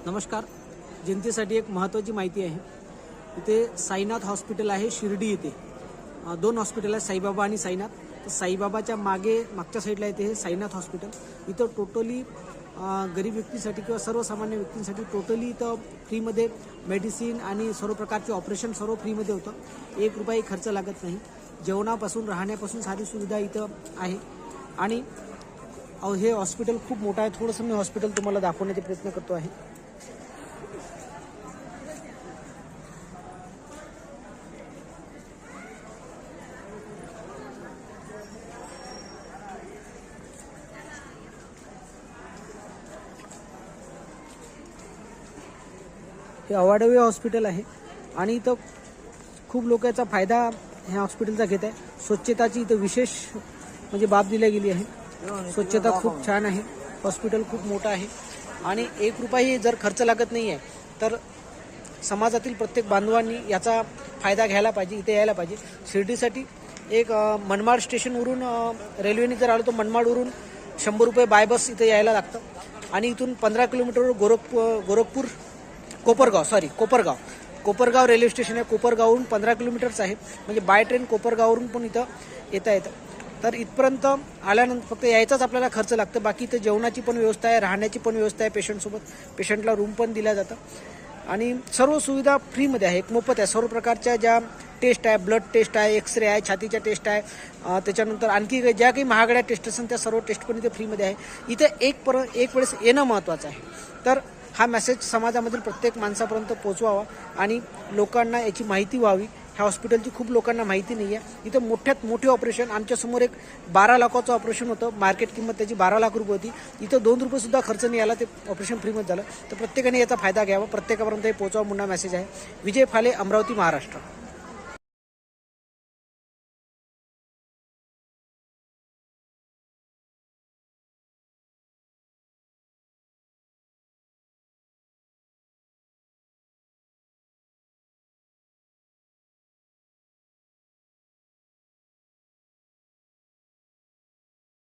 नमस्कार. जनतेसाठी एक महत्त्वाची माहिती आहे. इथे साईनाथ हॉस्पिटल आहे शिर्डी येथे. दोन हॉस्पिटल आहे, साईबाबा आणि साईनाथ. तर साईबाबाच्या मागच्या साईडला येते हे साईनाथ हॉस्पिटल. इथं टोटली गरीब व्यक्तींसाठी किंवा सर्वसामान्य व्यक्तींसाठी टोटली इथं फ्रीमध्ये मेडिसिन आणि सर्व प्रकारचे ऑपरेशन सर्व फ्रीमध्ये होतं. 1 रुपयाही खर्च लागत नाही. जेवणापासून राहण्यापासून सारी सुविधा इथं आहे. आणि हे हॉस्पिटल खूप मोठं आहे. थोडंसं मी हॉस्पिटल तुम्हाला दाखवण्याचा प्रयत्न करतो आहे. हे अवाढव्य हॉस्पिटल आहे आणि इथं खूप लोक याचा फायदा ह्या हॉस्पिटलचा घेत आहे. स्वच्छताची इथं विशेष म्हणजे बाब दिली गेली आहे. स्वच्छता खूप छान आहे. हॉस्पिटल खूप मोठं आहे आणि 1 रुपयाही जर खर्च लागत नाही आहे तर समाजातील प्रत्येक बांधवांनी याचा फायदा घ्यायला पाहिजे, इथे यायला पाहिजे. शिर्डीसाठी एक मनमाड स्टेशनवरून रेल्वेने जर आलो तर मनमाडवरून 100 रुपये बाय बस इथे यायला लागतं आणि इथून 15 किलोमीटरवर कोपरगाव रेल्वे स्टेशन आहे. कोपरगाववरून 15 किलोमीटरच आहे. म्हणजे बाय ट्रेन कोपरगाववरून पण इथं येता येतं. तर इथपर्यंत आल्यानंतर फक्त यायचाच आपल्याला खर्च लागतं. बाकी इथं जेवणाची पण व्यवस्था आहे, राहण्याची पण व्यवस्था आहे. पेशंटला रूम पण दिल्या जातं आणि सर्व सुविधा फ्रीमध्ये आहे. एक मोफत आहे. सर्व प्रकारच्या ज्या टेस्ट आहे, ब्लड टेस्ट आहे, एक्सरे आहे, छातीच्या टेस्ट आहे, त्याच्यानंतर आणखी ज्या काही महागड्या टेस्ट असतात त्या सर्व टेस्ट पण इथे फ्रीमध्ये आहे. इथे एक वेळेस येणं महत्त्वाचं आहे. तर हा मेसेज समाजामधील प्रत्येक माणसापर्यंत पोहोचवावा आणि लोकांना याची माहिती व्हावी. ह्या हॉस्पिटलची खूप लोकांना माहिती नाही आहे. इथं मोठ्यात मोठे ऑपरेशन, आमच्यासमोर एक 12 लाखाचं ऑपरेशन होतं. मार्केट किंमत त्याची 12 लाख रुपये होती. इथं 2 रुपयेसुद्धा खर्च नाही आला. ते ऑपरेशन फ्रीमध्ये झालं. तर प्रत्येकाने याचा फायदा घ्यावा, प्रत्येकापर्यंत हे पोहोचवा म्हणून मेसेज आहे. विजय फाले, अमरावती, महाराष्ट्र.